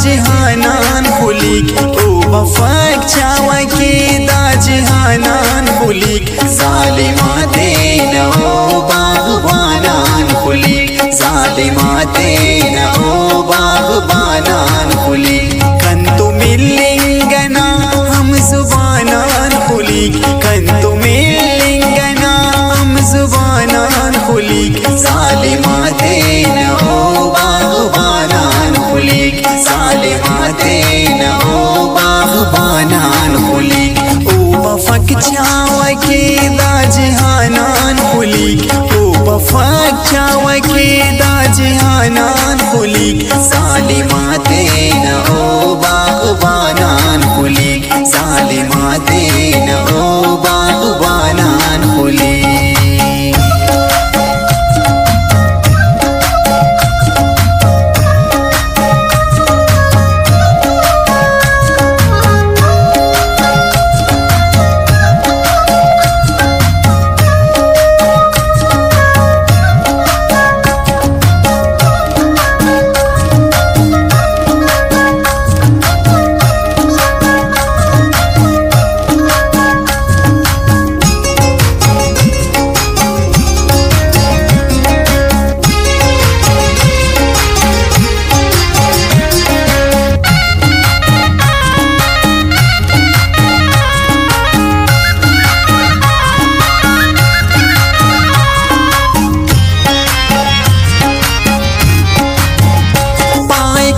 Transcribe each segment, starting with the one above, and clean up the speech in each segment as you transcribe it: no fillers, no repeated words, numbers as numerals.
जहानान खुलीक ओ वफाक चावा के दा जहानान खुलीक जालिमा देना ओ बागबानान खुलीक जालिमा देना ओ बागबानान खुलीक कंतु मिलिंगना हम जुबानान खुलीक कंतु मिलिंगना हम जुबानान खुलीक जालिमा देना ओ बागबानान खुलीक जालिमा देना ओ बागबानान खुलीक ओ वफाक चावा के दा जहानान खुलीक ओ वफाक चावा के दा जहानान खुलीक जालिमा देना ओ बागबानान खुलीक जालिमा देना ओ बागबानान खुलीक।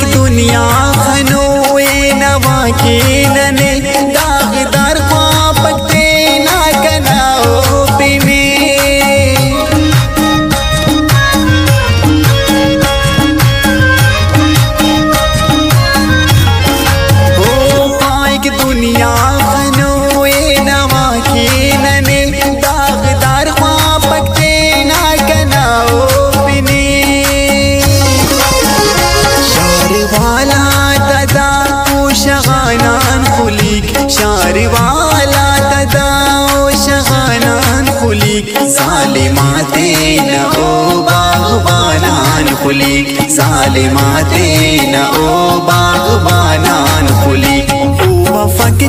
दुनिया खनोए नवा के नने दागदार पकते ना कनाओ पिने हो पाए कि दुनिया खनोए नवा के नने दागदार पकते ना कनाओ पिने वाला तदा ओ शगानान खुलीक शार वाला तदा ओ शगानान खुलीक जालिमा देना ओ बागबानान खुलीक जालिमा देना ओ बागबानान खुलीक ओ वफाक